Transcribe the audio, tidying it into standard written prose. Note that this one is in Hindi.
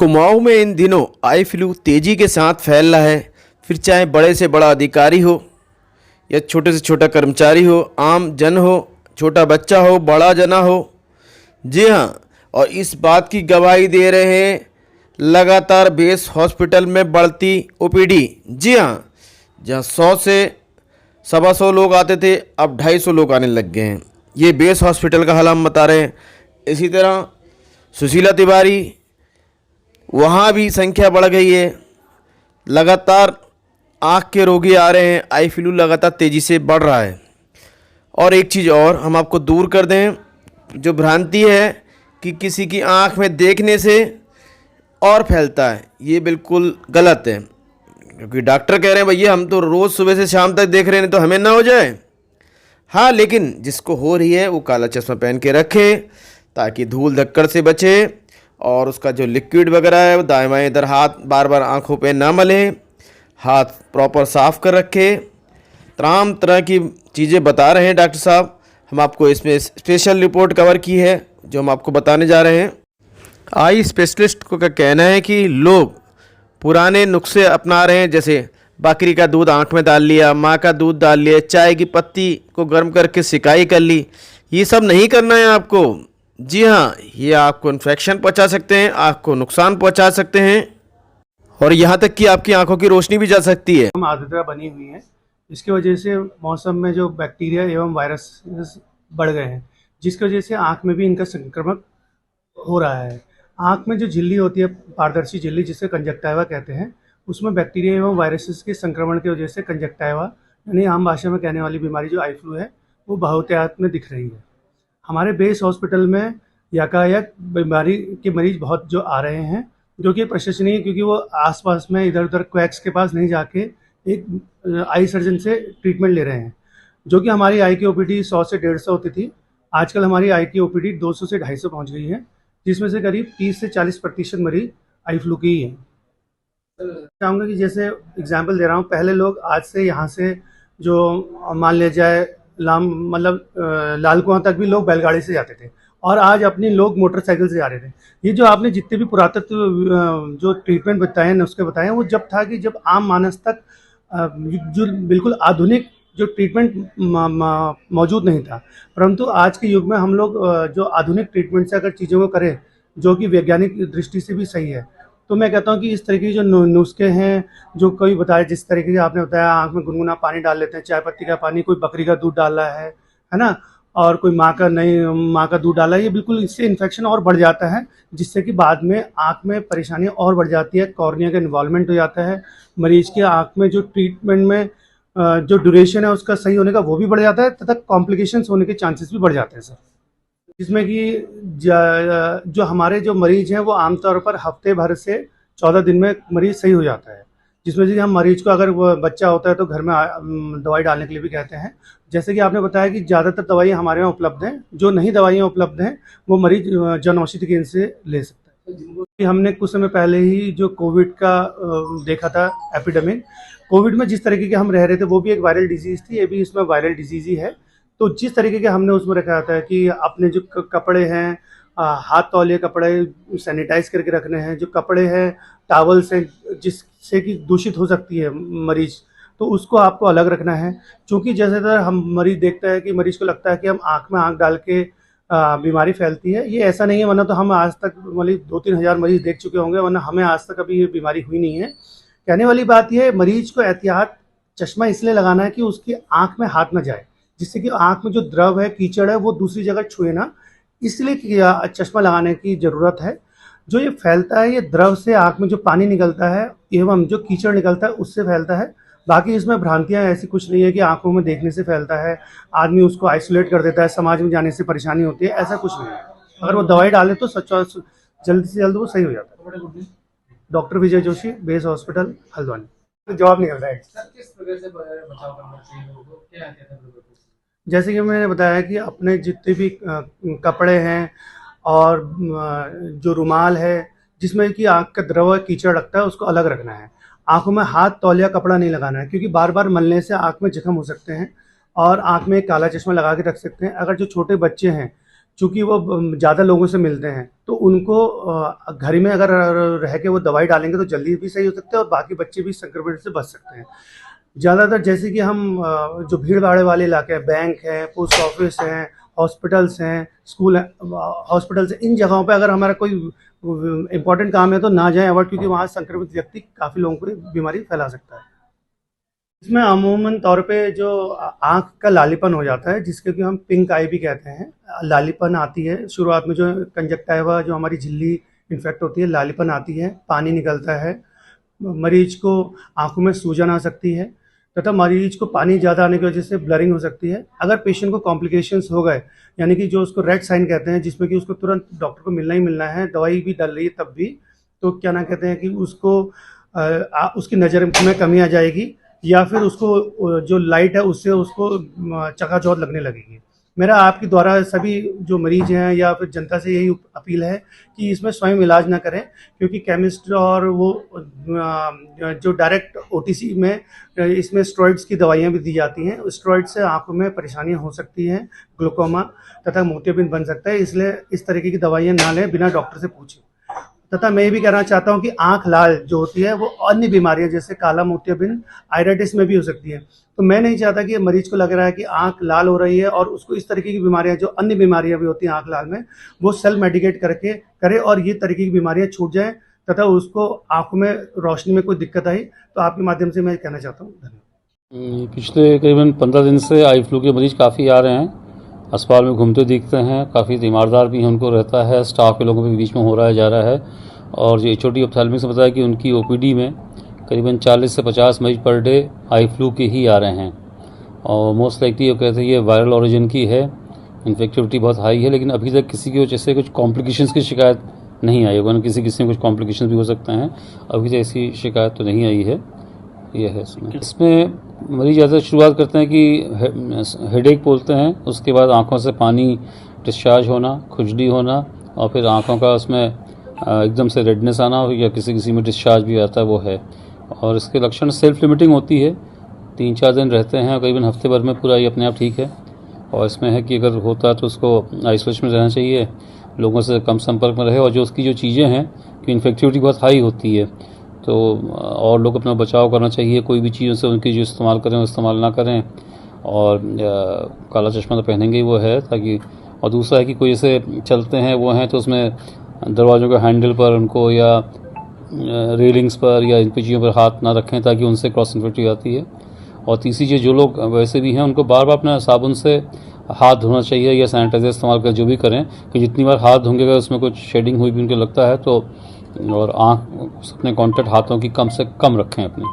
कुमाऊं में इन दिनों आई फ्लू तेजी के साथ फैल रहा है। फिर चाहे बड़े से बड़ा अधिकारी हो या छोटे से छोटा कर्मचारी हो, आम जन हो, छोटा बच्चा हो, बड़ा जना हो। जी हाँ, और इस बात की गवाही दे रहे हैं लगातार बेस हॉस्पिटल में बढ़ती ओपीडी। जी हाँ, जहाँ 100 से 125 लोग आते थे, अब 250 लोग आने लग गए हैं। ये बेस हॉस्पिटल का हाल हम बता रहे हैं। इसी तरह सुशीला तिवारी, वहाँ भी संख्या बढ़ गई है। लगातार आँख के रोगी आ रहे हैं, आई फ्लू लगातार तेज़ी से बढ़ रहा है। और एक चीज़ और हम आपको दूर कर दें, जो भ्रांति है कि किसी की आँख में देखने से और फैलता है, ये बिल्कुल गलत है। क्योंकि डॉक्टर कह रहे हैं भैया हम तो रोज़ सुबह से शाम तक देख रहे हैं, तो हमें ना हो जाए। हाँ, लेकिन जिसको हो रही है वो काला चश्मा पहन के रखे ताकि धूल धक्कड़ से बचे, और उसका जो लिक्विड वगैरह है वो दाएं बाएं इधर हाथ बार बार आंखों पे ना मले, हाथ प्रॉपर साफ़ कर रखे। तमाम तरह की चीज़ें बता रहे हैं डॉक्टर साहब। हम आपको इसमें स्पेशल रिपोर्ट कवर की है जो हम आपको बताने जा रहे हैं। आई स्पेशलिस्ट का कहना है कि लोग पुराने नुस्खे अपना रहे हैं, जैसे बकरी का दूध आँख में डाल लिया, माँ का दूध डाल लिया, चाय की पत्ती को गर्म करके सिकाई कर ली। ये सब नहीं करना है आपको। जी हाँ, ये आपको इन्फेक्शन पहुंचा सकते हैं, आँख को नुकसान पहुंचा सकते हैं, और यहाँ तक कि आपकी आंखों की रोशनी भी जा सकती है। आर्द्रता बनी हुई है, इसकी वजह से मौसम में जो बैक्टीरिया एवं वायरस बढ़ गए हैं, जिसकी वजह से आँख में भी इनका संक्रमण हो रहा है। आँख में जो झिल्ली होती है, पारदर्शी झिल्ली जिसे कंजक्टाइवा कहते हैं, उसमें बैक्टीरिया एवं वायरसेस के संक्रमण की वजह से कंजक्टाइवा यानी आम भाषा में कहने वाली बीमारी जो आई फ्लू है वो बहुतायत में दिख रही है। हमारे बेस हॉस्पिटल में यकायक बीमारी के मरीज बहुत जो आ रहे हैं, जो कि प्रशंसनीय, क्योंकि वो आसपास में इधर उधर क्वैक्स के पास नहीं जाके एक आई सर्जन से ट्रीटमेंट ले रहे हैं। जो कि हमारी आई की ओपीडी 100 से 150 होती थी, आजकल हमारी आई की ओपीडी 200 से 250 पहुंच गई है, जिसमें से करीब 30 से 40% मरीज आई फ्लू की ही हैं। चाहूँगा कि जैसे एग्जाम्पल दे रहा हूँ, पहले लोग आज से यहाँ से जो मान लिया जाए लाल कुआं तक भी लोग बैलगाड़ी से जाते थे, और आज अपनी लोग मोटरसाइकिल से जा रहे थे। ये जो आपने जितने भी पुरातत्व जो ट्रीटमेंट बताए, नुस्खे बताए, वो जब था कि जब आम मानस तक जो बिल्कुल आधुनिक जो ट्रीटमेंट मौजूद नहीं था। परंतु आज के युग में हम लोग जो आधुनिक ट्रीटमेंट से अगर चीज़ों को करें, जो कि वैज्ञानिक दृष्टि से भी सही है, तो मैं कहता हूँ कि इस तरीके के जो नुस्खे हैं, जो कोई बताया, जिस तरीके से आपने बताया, आँख में गुनगुना पानी डाल लेते हैं, चाय पत्ती का पानी, कोई बकरी का दूध डाल रहा है ना, और कोई माँ का दूध डाला है, ये बिल्कुल इससे इन्फेक्शन और बढ़ जाता है, जिससे कि बाद में आँख में परेशानी और बढ़ जाती है, कॉर्निया का इन्वॉल्वमेंट हो जाता है, मरीज की आँख में जो ट्रीटमेंट में जो ड्यूरेशन है उसका सही होने का वो भी बढ़ जाता है, तथा कॉम्प्लिकेशंस होने के चांसेस भी बढ़ जाते हैं सर। जिसमें कि जो हमारे जो मरीज हैं वो आमतौर पर हफ्ते भर से 14 दिन में मरीज सही हो जाता है, जिसमें से हम मरीज को, अगर वो बच्चा होता है तो घर में दवाई डालने के लिए भी कहते हैं। जैसे कि आपने बताया कि ज़्यादातर दवाइयाँ हमारे यहाँ उपलब्ध हैं, जो नहीं दवाइयाँ उपलब्ध हैं वो मरीज जन औषधि केंद्र से ले सकता है। हमने कुछ समय पहले ही जो कोविड का देखा था एपिडेमिक, कोविड में जिस तरीके के हम रह रहे थे वो भी एक वायरल डिजीज़ थी, ये भी इसमें वायरल डिजीज़ ही है। तो जिस तरीके के हमने उसमें रखा था कि अपने जो कपड़े हैं, हाथ तौलिए कपड़े सैनिटाइज करके रखने हैं, जो कपड़े हैं टावल से जिससे कि दूषित हो सकती है मरीज, तो उसको आपको अलग रखना है। क्योंकि जैसे तरह हम मरीज देखता है कि मरीज को लगता है कि हम आँख में आँख डाल के बीमारी फैलती है, ये ऐसा नहीं है, वरना तो हम आज तक 2-3 हज़ार मरीज देख चुके होंगे, वरना हमें आज तक अभी ये बीमारी हुई नहीं है। कहने वाली बात यह है, मरीज को एहतियात चश्मा इसलिए लगाना है कि उसकी आँख में हाथ न जाए, जिससे कि आँख में जो द्रव है, कीचड़ है, वो दूसरी जगह छुए ना, इसलिए चश्मा लगाने की ज़रूरत है। जो ये फैलता है, ये द्रव से आँख में जो पानी निकलता है एवं जो कीचड़ निकलता है उससे फैलता है। बाकी इसमें भ्रांतियाँ ऐसी कुछ नहीं है कि आँखों में देखने से फैलता है, आदमी उसको आइसोलेट कर देता है, समाज में जाने से परेशानी होती है, ऐसा कुछ नहीं है। अगर वो दवाई डाले तो जल्द से जल्द वो सही हो जाता है। डॉक्टर विजय जोशी, बेस हॉस्पिटल, हल्द्वानी। जवाब निकलता है किस प्रकार से बचाव करना चाहिए लोगों को, क्या कहते हैं? जैसे कि मैंने बताया कि अपने जितने भी कपड़े हैं और जो रुमाल है जिसमें कि आँख का द्रव कीचड़ लगता है, उसको अलग रखना है। आँखों में हाथ तौलिया कपड़ा नहीं लगाना है, क्योंकि बार बार मलने से आँख में जख्म हो सकते हैं और आँख में काला चश्मा लगा के रख सकते हैं। अगर जो छोटे बच्चे हैं चूँकि वो ज़्यादा लोगों से मिलते हैं, तो उनको घर में अगर रह के वो दवाई डालेंगे तो जल्दी भी सही हो सकते हैं और बाकी बच्चे भी संक्रमण से बच सकते हैं। ज़्यादातर जैसे कि हम जो भीड़-भाड़ वाले इलाके हैं, बैंक है, पोस्ट ऑफिस हैं, हॉस्पिटल्स हैं, स्कूल है, हॉस्पिटल्स हैं, इन जगहों पे अगर हमारा कोई इम्पोर्टेंट काम है तो ना जाएँ अवॉइड, क्योंकि वहाँ संक्रमित व्यक्ति काफ़ी लोगों को बीमारी फैला सकता है। इसमें अमूमन तौर पे जो आँख का लालीपन हो जाता है, जिसको कि हम पिंक आई भी कहते हैं। लालीपन आती है शुरुआत में, जो कंजक्टिवा जो हमारी झिल्ली इन्फेक्ट होती है, लालीपन आती है, पानी निकलता है, मरीज को आँखों में सूजन आ सकती है तथा मरीज को पानी ज़्यादा आने की वजह से ब्लरिंग हो सकती है। अगर पेशेंट को कॉम्प्लिकेशंस हो गए, यानी कि जो उसको रेड साइन कहते हैं, जिसमें कि उसको तुरंत डॉक्टर को मिलना ही मिलना है, दवाई भी डल रही है तब भी, तो क्या ना कहते हैं कि उसको उसकी नज़र में कमी आ जाएगी या फिर उसको जो लाइट है उससे उसको चकाचौंध लगने लगेगी। मेरा आपके द्वारा सभी जो मरीज हैं या फिर जनता से यही अपील है कि इसमें स्वयं इलाज ना करें, क्योंकि केमिस्ट और वो जो डायरेक्ट ओटीसी में इसमें स्टेरॉइड्स की दवाइयाँ भी दी जाती हैं। स्टेरॉइड से आँखों में परेशानियाँ हो सकती हैं, ग्लूकोमा तथा मोतियाबिंद बन सकता है, इसलिए इस तरीके की दवाइयाँ ना लें बिना डॉक्टर से पूछे। तथा मैं ये भी कहना चाहता हूँ कि आँख लाल जो होती है वो अन्य बीमारियाँ जैसे काला मोतियाबिंद, आइराइटिस में भी हो सकती है। तो मैं नहीं चाहता कि मरीज को लग रहा है कि आँख लाल हो रही है और उसको इस तरीके की बीमारियाँ, जो अन्य बीमारियाँ भी होती हैं आँख लाल में, वो सेल्फ मेडिकेट करके करे और ये तरीके की बीमारियाँ छूट जाएँ तथा उसको आँखों में रोशनी में कोई दिक्कत आई तो आपके माध्यम से मैं कहना चाहता हूँ। धन्यवाद। पिछले करीबन 15 दिन से आई फ्लू के मरीज काफ़ी आ रहे हैं, अस्पताल में घूमते दिखते हैं, काफ़ी तीमारदार भी उनको रहता है, स्टाफ के लोगों के बीच में हो रहा है जा रहा है। और जो HOD ऑप्थेल्मिक से बताया कि उनकी OPD में करीबन 40 से 50 मरीज पर डे आई फ्लू के ही आ रहे हैं और मोस्ट लाइकली वो कहते हैं ये वायरल ओरिजिन की है, इन्फेक्टिविटी बहुत हाई है, लेकिन अभी तक किसी की वजह से कुछ कॉम्प्लिकेशंस की शिकायत नहीं आई। वरना किसी में कुछ कॉम्प्लिकेशंस भी हो सकते हैं, अभी तक ऐसी शिकायत तो नहीं आई है। ये है इसमें मरीज ज़्यादा शुरुआत करते हैं कि हेडेक बोलते हैं, उसके बाद आँखों से पानी डिस्चार्ज होना, खुजली होना और फिर आँखों का उसमें एकदम से रेडनेस आना या किसी में डिस्चार्ज भी आता है, वो है। और इसके लक्षण सेल्फ लिमिटिंग होती है, 3-4 दिन रहते हैं, करीबन हफ्ते भर में पूरा ये अपने आप ठीक है। और इसमें है कि अगर होता है तो उसको आइसोलेशन में रहना चाहिए, लोगों से कम संपर्क में रहे और जो उसकी जो चीज़ें हैं कि इन्फेक्टिविटी बहुत हाई होती है तो और लोग अपना बचाव करना चाहिए, कोई भी चीज़ों से उनकी जो इस्तेमाल करें वो इस्तेमाल ना करें। और काला चश्मा तो पहनेंगे ही वो है ताकि, और दूसरा है कि कोई ऐसे चलते हैं वो हैं तो उसमें दरवाज़ों के हैंडल पर उनको या रेलिंग्स पर या इन चीज़ों पर हाथ ना रखें ताकि उनसे क्रॉस इन्फेक्टिव आती है। और तीसरी चीज़, जो लोग वैसे भी हैं उनको बार बार अपना साबुन से हाथ धोना चाहिए या सैनिटाइजर इस्तेमाल कर जो भी करें, कि जितनी बार हाथ धोंगे अगर उसमें कुछ शेडिंग हुई भी उनको लगता है तो, और आँख अपने कॉन्टैक्ट हाथों की कम से कम रखें अपनी।